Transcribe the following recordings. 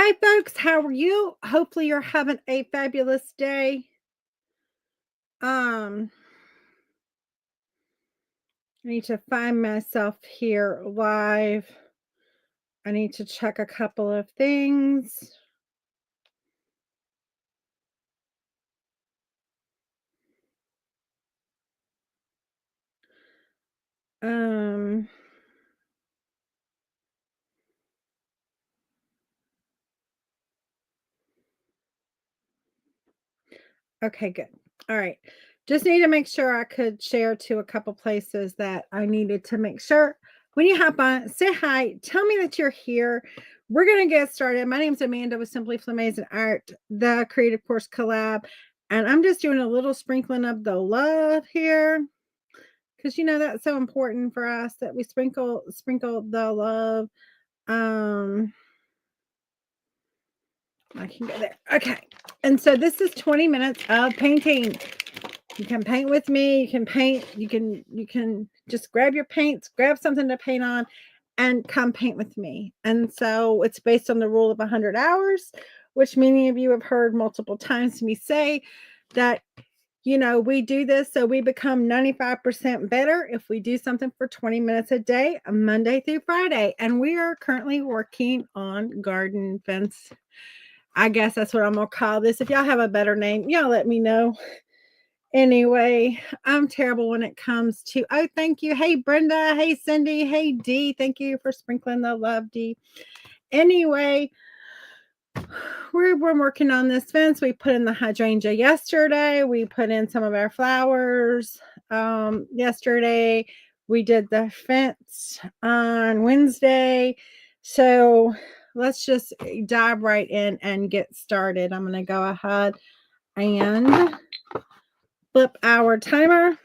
Hi, folks. How are you? Hopefully, you're having a fabulous day. I need to find myself here live. I need to check a couple of things. Um, okay, good. All right. Just need to make sure I could share to a couple places that I needed to make sure. When you hop on, say hi, tell me that you're here. We're going to get started. My name's Amanda with Simply Flamazing Art, the Creative Course Collab. And I'm just doing a little sprinkling of the love here because that's so important for us that we sprinkle the love. Um, I can go there. Okay. And so this is 20 minutes of painting. You can paint with me. You can paint. You can just grab your paints, grab something to paint on, and come paint with me. And so it's based on the rule of 100 hours, which many of you have heard multiple times me say that, we do this so we become 95% better if we do something for 20 minutes a day, Monday through Friday. And we are currently working on garden fence. I guess that's what I'm going to call this. If y'all have a better name, y'all let me know. Anyway, I'm terrible when it comes to, oh, thank you. Hey, Brenda. Hey, Cindy. Hey, Dee. Thank you for sprinkling the love, Dee. Anyway, we're working on this fence. We put in the hydrangea yesterday. We put in some of our flowers yesterday. We did the fence on Wednesday. So let's just dive right in and get started. I'm going to go ahead and flip our timer.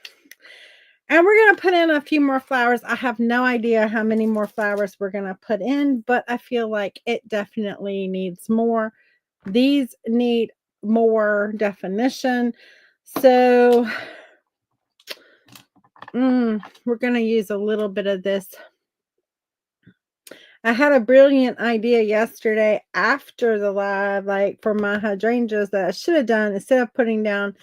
And we're going to put in a few more flowers. I have no idea how many more flowers we're going to put in, but I feel like it definitely needs more. These need more definition. So we're going to use a little bit of this. I had a brilliant idea yesterday after the live, like for my hydrangeas, that I should have done instead of putting down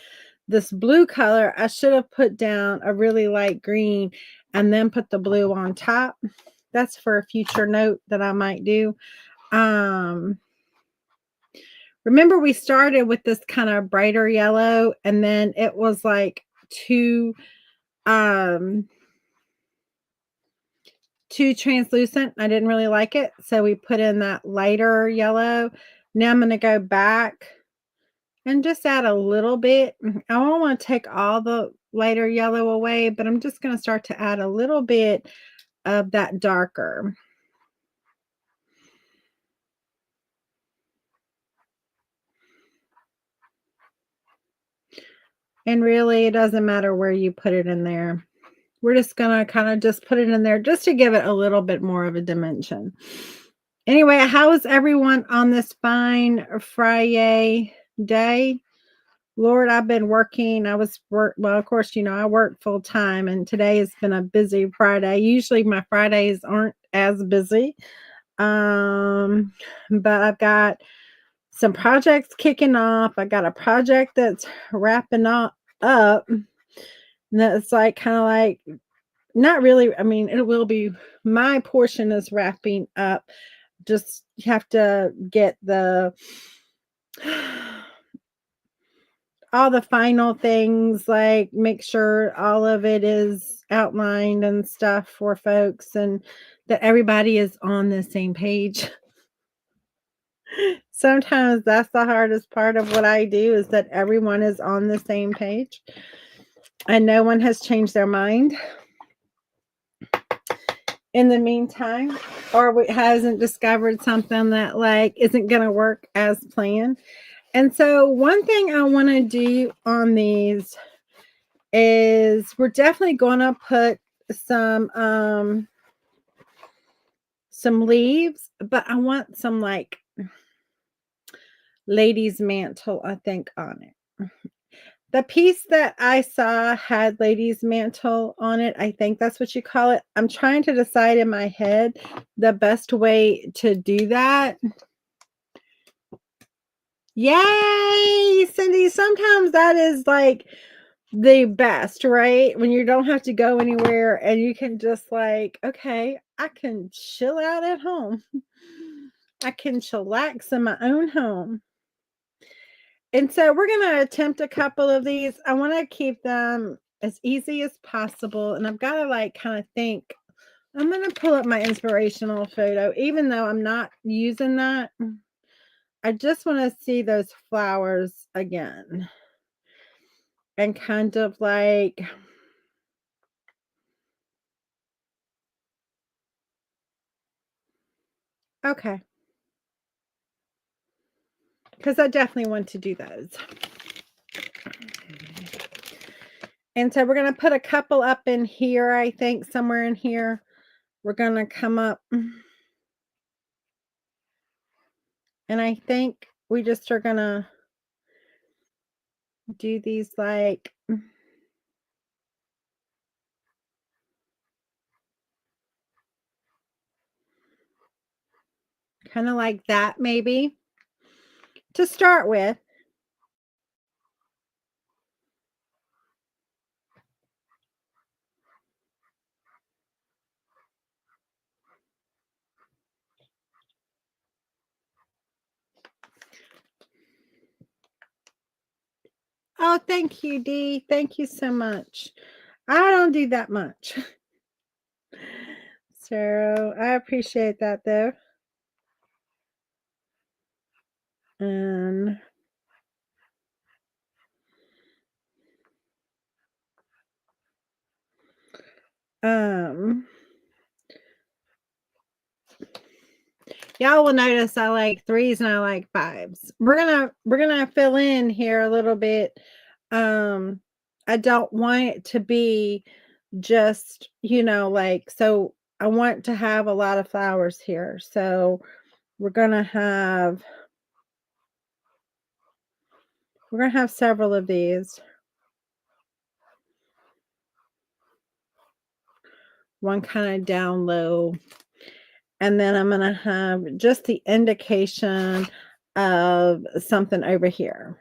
this blue color. I should have put down a really light green and then put the blue on top. That's for a future note that I might do. Remember we started with this kind of brighter yellow, and then it was like too translucent. I didn't really like it, so we put in that lighter yellow. Now I'm going to go back and just add a little bit. I don't want to take all the lighter yellow away, but I'm just going to start to add a little bit of that darker. And really, it doesn't matter where you put it in there. We're just going to kind of just put it in there just to give it a little bit more of a dimension. Anyway, how is everyone on this fine Friday day? Lord, I've been working. Well, of course, I work full time, and today has been a busy Friday. Usually my Fridays aren't as busy. But I've got some projects kicking off. I got a project that's wrapping up. That's like kind of like, not really. I mean, it will be, my portion is wrapping up. Just have to get all the final things, like make sure all of it is outlined and stuff for folks, and that everybody is on the same page. Sometimes that's the hardest part of what I do, is that everyone is on the same page and no one has changed their mind in the meantime, or hasn't discovered something that like isn't going to work as planned. And so one thing I want to do on these is we're definitely going to put some leaves, but I want some like lady's mantle, I think, on it. The piece that I saw had lady's mantle on it. I think that's what you call it. I'm trying to decide in my head the best way to do that. Yay, Cindy. Sometimes that is like the best, right? When you don't have to go anywhere and you can just like, okay, I can chill out at home. I can chillax in my own home. And so we're going to attempt a couple of these. I want to keep them as easy as possible. And I've got to like kind of think. I'm going to pull up my inspirational photo, even though I'm not using that. I just want to see those flowers again and kind of like, okay, because I definitely want to do those. And so we're going to put a couple up in here, I think, somewhere in here. We're going to come up. And I think we just are going to do these like, kind of like that, maybe, to start with. Oh, thank you, Dee. Thank you so much. I don't do that much. So I appreciate that though. And y'all will notice I like 3s and I like 5s. We're gonna fill in here a little bit. I don't want it to be just, like, so I want to have a lot of flowers here. So we're gonna have several of these. One kind of down low. And then I'm going to have just the indication of something over here.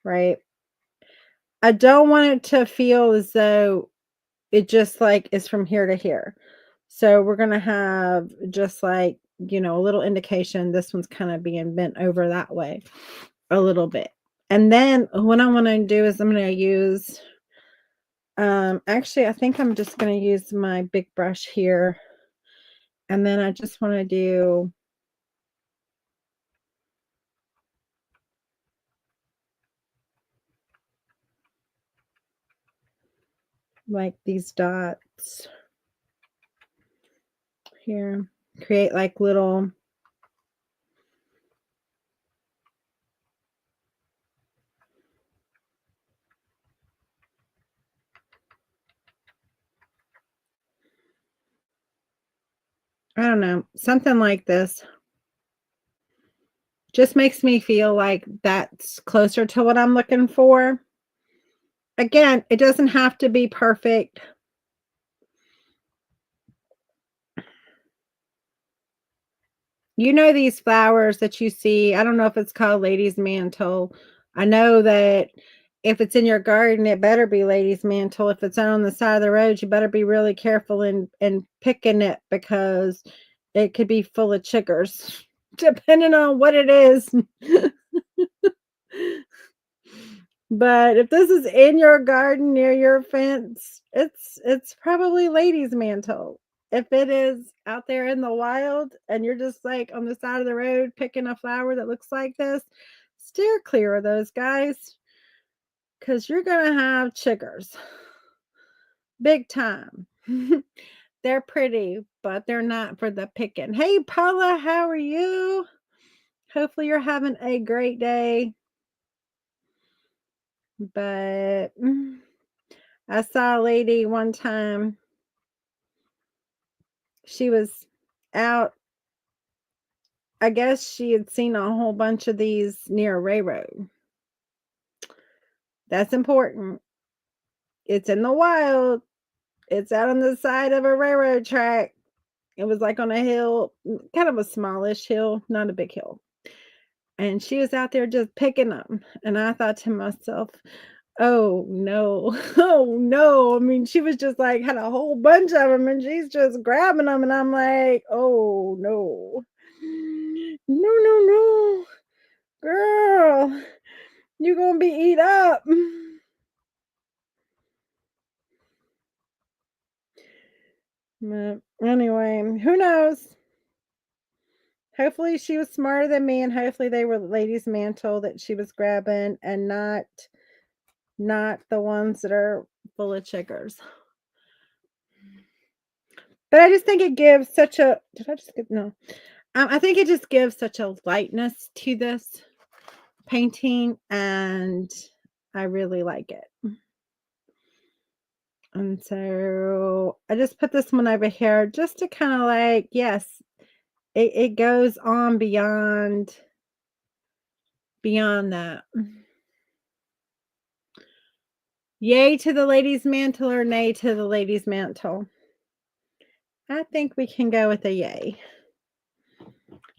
Right? I don't want it to feel as though it just like is from here to here. So we're going to have just like, a little indication. This one's kind of being bent over that way a little bit. And then what I want to do is I'm going to use, actually, I think I'm just going to use my big brush here. And then I just want to do like these dots here, create like little I don't know, something like this. Just makes me feel like that's closer to what I'm looking for. Again, it doesn't have to be perfect. These flowers that you see, I don't know if it's called lady's mantle. I know that if it's in your garden, it better be lady's mantle. If it's on the side of the road, you better be really careful in picking it because it could be full of chiggers, depending on what it is. But if this is in your garden near your fence, it's probably lady's mantle. If it is out there in the wild and you're just like on the side of the road picking a flower that looks like this, steer clear of those guys because you're gonna have chiggers. Big time. They're pretty, but they're not for the picking. Hey Paula, how are you? Hopefully you're having a great day. But I saw a lady one time. She was out. I guess she had seen a whole bunch of these near a railroad. That's important. It's in the wild. It's out on the side of a railroad track. It was like on a hill, kind of a smallish hill, not a big hill. and she was out there just picking them. And I thought to myself, oh no, oh no. I mean, she was just like had a whole bunch of them and she's just grabbing them. And I'm like, oh no, no, no, no, girl, you're going to be eat up. But anyway, who knows? Hopefully she was smarter than me and hopefully they were ladies' mantle that she was grabbing and not the ones that are full of chiggers. But I just think it gives such a did I just get no. I think it just gives such a lightness to this painting and I really like it. And so I just put this one over here just to kind of like, yes, it goes on beyond that. Yay to the ladies' mantle or nay to the ladies' mantle? I think we can go with a yay.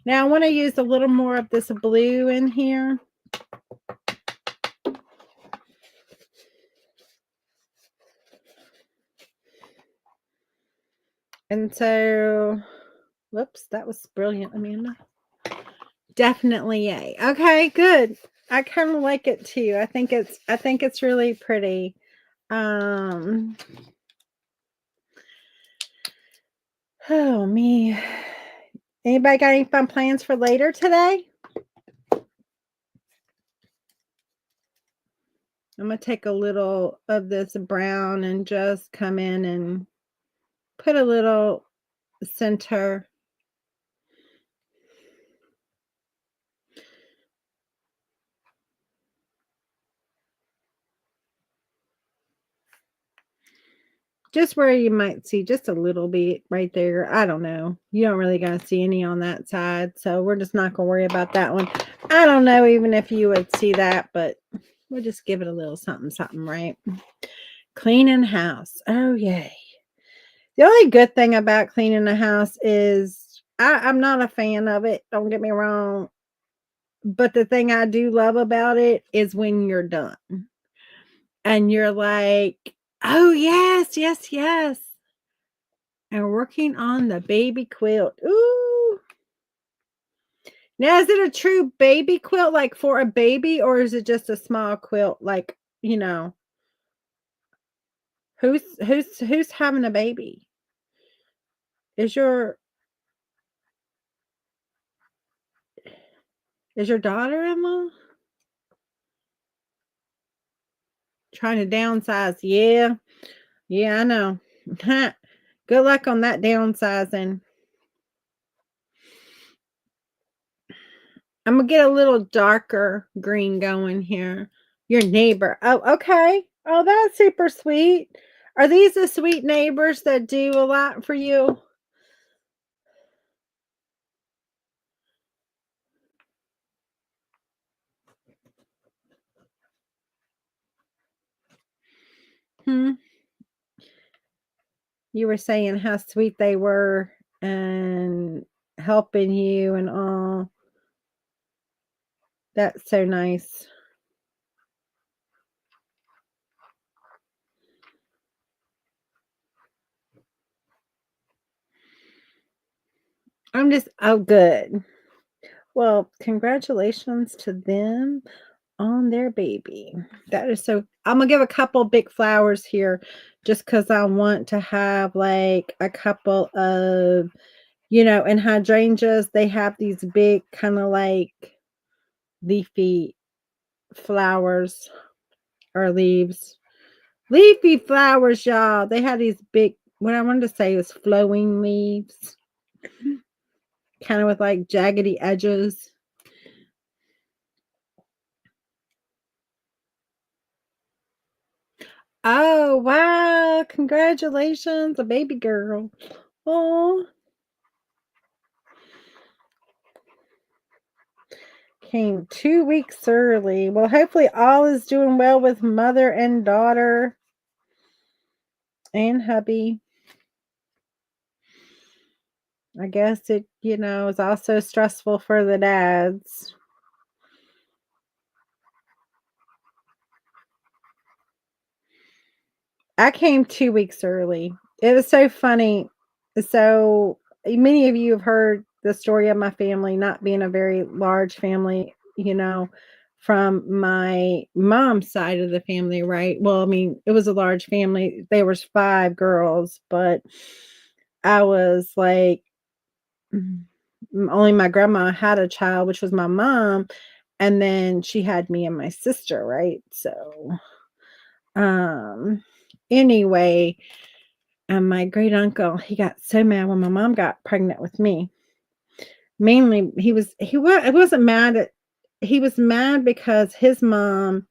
Now I want to use a little more of this blue in here. And so, whoops, that was brilliant, Amanda. Definitely yay. Okay, good. I kind of like it too. I think it's really pretty. Oh me. Anybody got any fun plans for later today? I'm going to take a little of this brown and just come in and put a little center. Just where you might see just a little bit right there. I don't know. You don't really got to see any on that side. So we're just not going to worry about that one. I don't know even if you would see that, but we'll just give it a little something, something, right? Cleaning house. Oh, yay. The only good thing about cleaning the house is I'm not a fan of it. Don't get me wrong. But the thing I do love about it is when you're done and you're like, oh, yes, yes, yes. And working on the baby quilt. Ooh. Now, is it a true baby quilt, like for a baby, or is it just a small quilt? Like, who's having a baby? Is your daughter-in-law trying to downsize? Yeah. Yeah, I know. Good luck on that downsizing. I'm gonna get a little darker green going here. Your neighbor. Oh, okay. Oh, that's super sweet. Are these the sweet neighbors that do a lot for you? Hmm. You were saying how sweet they were and helping you and all. That's so nice. Oh, good. Well, congratulations to them on their baby. That is so. I'm gonna give a couple big flowers here just because I want to have like a couple of, in hydrangeas, they have these big kind of like leafy flowers or leaves. Leafy flowers, y'all. They have these big, what I wanted to say is flowing leaves, kind of with like jaggedy edges. Oh, wow. Congratulations, a baby girl. Oh, came 2 weeks early. Well, hopefully all is doing well with mother and daughter and hubby. I guess it, is also stressful for the dads. I came 2 weeks early. It was so funny. So, many of you have heard the story of my family not being a very large family, from my mom's side of the family, right? Well, I mean, it was a large family. There was 5 girls, but I was like, only my grandma had a child, which was my mom, and then she had me and my sister, right? So, um, anyway, and my great uncle, he got so mad when my mom got pregnant with me. Mainly, he wasn't mad at he was mad because his mom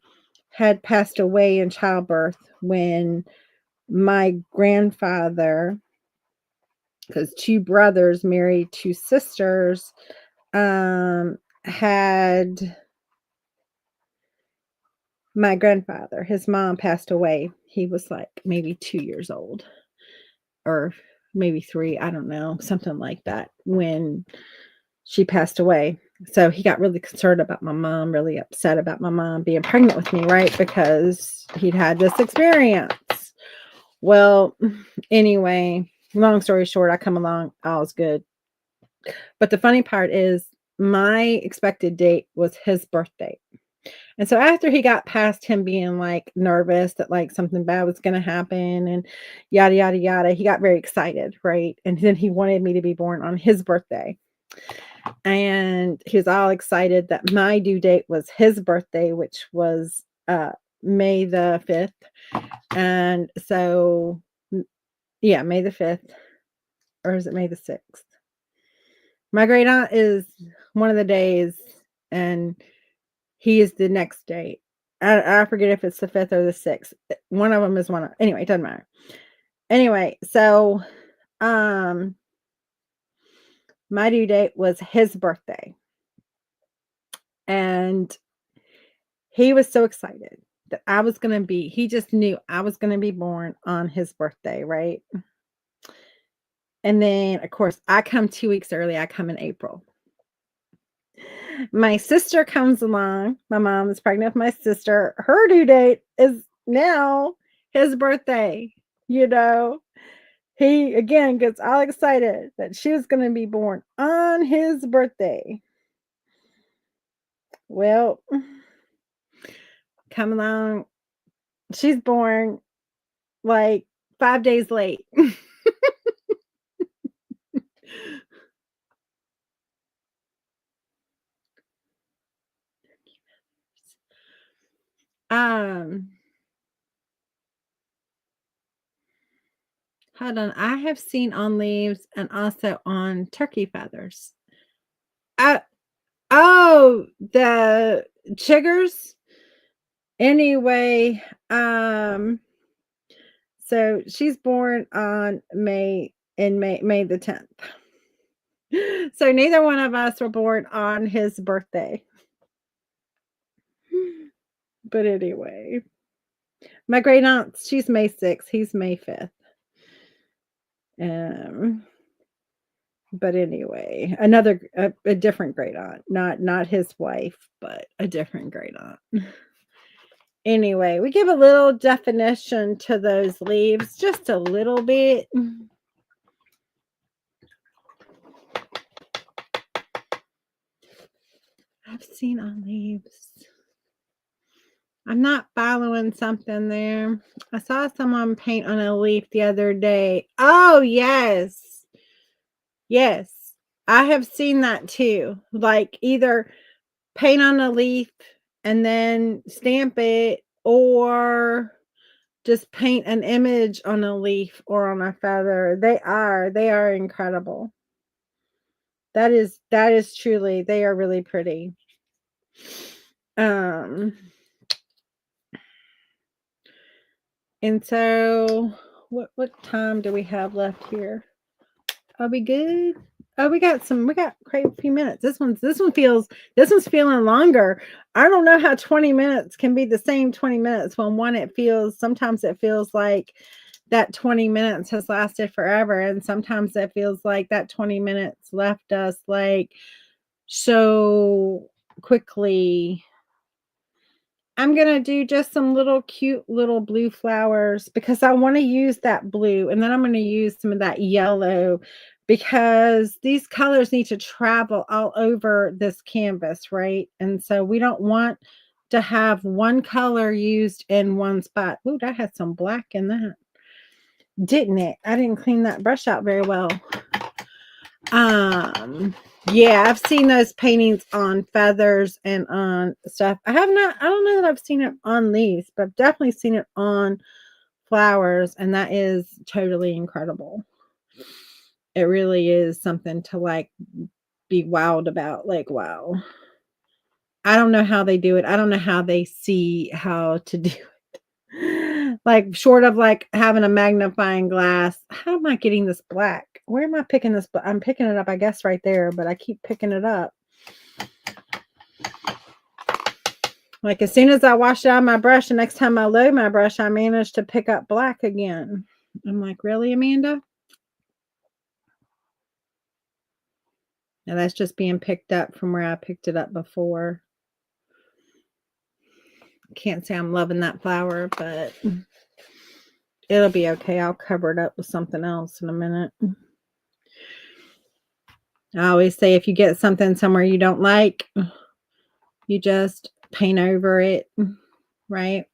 had passed away in childbirth when my grandfather, because 2 brothers married 2 sisters, had my grandfather, his mom passed away. He was like maybe 2 years old or maybe 3, I don't know, something like that when she passed away. So he got really concerned about my mom, really upset about my mom being pregnant with me, right? Because he'd had this experience. Well, anyway, long story short, I come along, all's good. But the funny part is my expected date was his birthday. And so after he got past him being like nervous that like something bad was going to happen and yada, yada, yada, he got very excited, right? And then he wanted me to be born on his birthday. And he was all excited that my due date was his birthday, which was May the 5th. And so, yeah, May the 5th, or is it May the 6th? My great aunt is one of the days, and he is the next day. I forget if it's the 5th or the 6th. One of them is one of, anyway, it doesn't matter. Anyway, so my due date was his birthday. And he was so excited that he just knew I was going to be born on his birthday, right? And then, of course, I come 2 weeks early. I come in April. My sister comes along. My mom is pregnant with my sister. Her due date is now his birthday. He again gets all excited that she was going to be born on his birthday. Well, come along. She's born like 5 days late. Um, Hold on. I have seen on leaves and also on turkey feathers. Uh, oh, the chiggers. Anyway, so she's born on May the 10th. So neither one of us were born on his birthday. But anyway, my great aunt, she's May 6th, he's May 5th. But anyway, a different great aunt, not his wife, but a different great aunt. Anyway, we give a little definition to those leaves, just a little bit. I've seen on leaves. I'm not following something there. I saw someone paint on a leaf the other day. Oh, yes. Yes. I have seen that too. Like either paint on a leaf and then stamp it, or just paint an image on a leaf or on a feather. They are incredible. That is truly, they are really pretty. And so what time do we have left here? Are we good? Oh, we got quite a few minutes. This one's feeling longer. I don't know how 20 minutes can be the same 20 minutes when sometimes it feels like that 20 minutes has lasted forever, and sometimes it feels like that 20 minutes left us like so quickly I'm gonna do just some little cute little blue flowers because I want to use that blue, and then I'm gonna use some of that yellow because these colors need to travel all over this canvas, right? And so we don't want to have one color used in one spot. Ooh, that had some black in that, didn't it? I didn't clean that brush out very well. Yeah, I've seen those paintings on feathers and on stuff. I have not, I don't know that I've seen it on these, but I've definitely seen it on flowers, and that is totally incredible. It really is something to like be wowed about. Like, wow. I don't know how they do it. I don't know how they see how to do it. Like, short of like having a magnifying glass. How am I getting this black? Where am I picking this? I'm picking it up, I guess, right there, but I keep picking it up. Like, as soon as I wash it out of my brush, the next time I load my brush, I managed to pick up black again. I'm like, really, Amanda? And that's just being picked up from where I picked it up before. Can't say I'm loving that flower, but it'll be okay. I'll cover it up with something else in a minute. I always say if you get something somewhere you don't like, you just paint over it, right?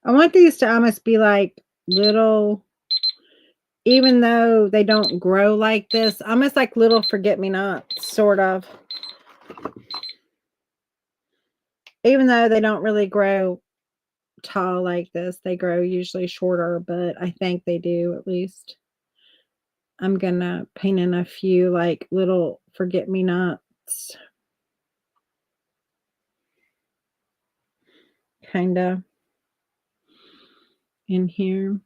I want these to almost be like little, even though they don't grow like this, almost like little forget-me-nots, sort of. Even though they don't really grow tall like this, they grow usually shorter, but I think they do at least. I'm gonna paint in a few like little forget-me-nots, kind of, in here.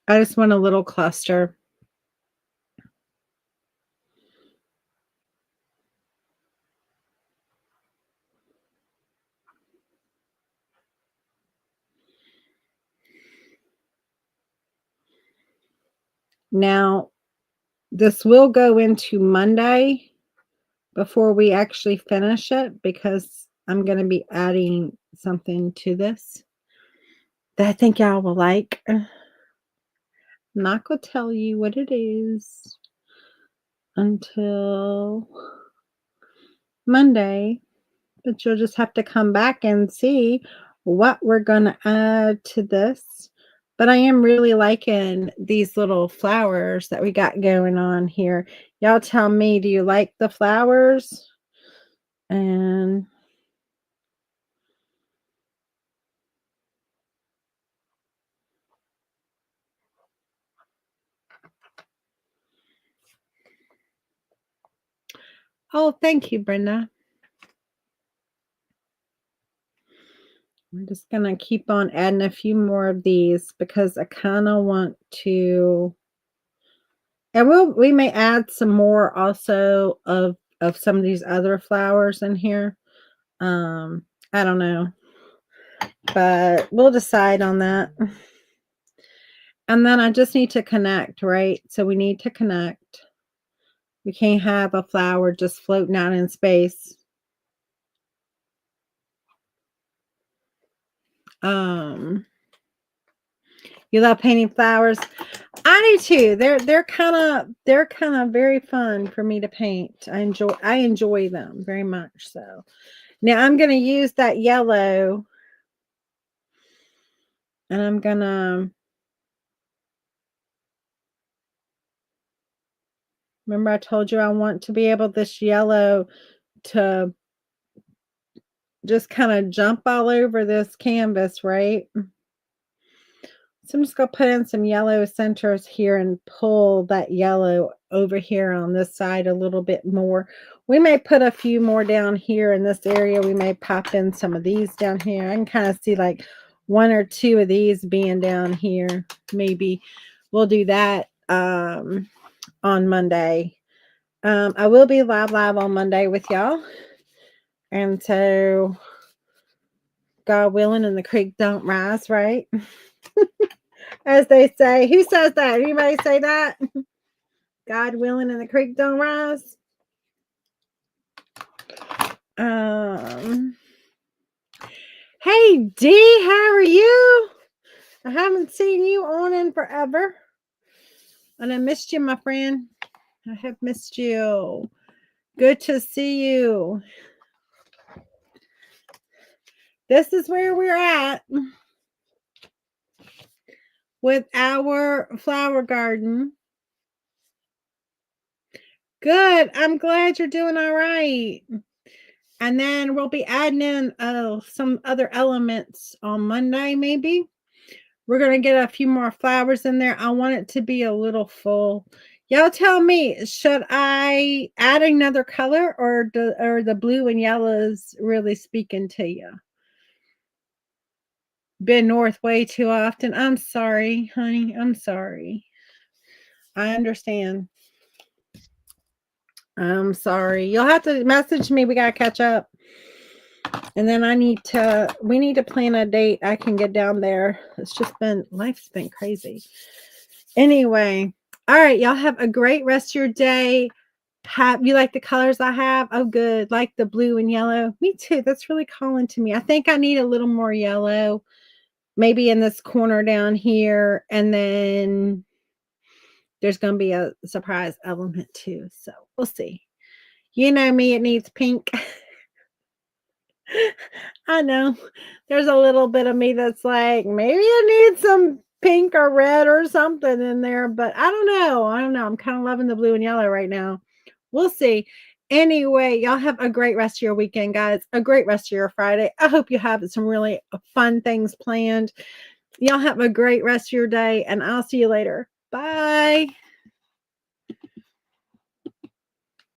I just want a little cluster. Now, this will go into Monday before we actually finish it because I'm going to be adding something to this that I think y'all will like. I'm not going to tell you what it is until Monday, but you'll just have to come back and see what we're going to add to this. But I am really liking these little flowers that we got going on here. Y'all tell me, do you like the flowers? And oh, thank you, Brenda. I'm just going to keep on adding a few more of these because I kind of want to, and we may add some more also of some of these other flowers in here. I don't know, but we'll decide on that. And then I just need to connect, right? So we need to connect. We can't have a flower just floating out in space. You love painting flowers? I do too. They're kind of very fun for me to paint. I enjoy them very much. So now I'm gonna use that yellow, and I'm gonna remember I told you I want to be able this yellow to just kind of jump all over this canvas, right? So I'm just going to put in some yellow centers here and pull that yellow over here on this side a little bit more. We may put a few more down here in this area. We may pop in some of these down here. I can kind of see like 1 or 2 of these being down here. Maybe we'll do that on Monday. I will be live on Monday with y'all. And so, God willing, and the creek don't rise, right? As they say. Who says that? Anybody say that? God willing, and the creek don't rise. Hey D, how are you? I haven't seen you on in forever. And I missed you, my friend. I have missed you. Good to see you. This is where we're at with our flower garden. Good. I'm glad you're doing all right. And then we'll be adding in some other elements on Monday, maybe. We're going to get a few more flowers in there. I want it to be a little full. Y'all tell me, should I add another color, or the blue and yellows really speaking to you? Been north way too often. I'm sorry, honey. I'm sorry. I understand. I'm sorry. You'll have to message me. We got to catch up. And then we need to plan a date. I can get down there. Life's been crazy. Anyway, all right. Y'all have a great rest of your day. You like the colors I have? Oh, good. Like the blue and yellow. Me too. That's really calling to me. I think I need a little more yellow, maybe in this corner down here. And then there's going to be a surprise element too. So we'll see. You know me, it needs pink. I know there's a little bit of me that's like, maybe I need some pink or red or something in there, but I don't know. I'm kind of loving the blue and yellow right now. We'll see. Anyway, y'all have a great rest of your weekend, guys. A great rest of your Friday. I hope you have some really fun things planned. Y'all have a great rest of your day, and I'll see you later. Bye.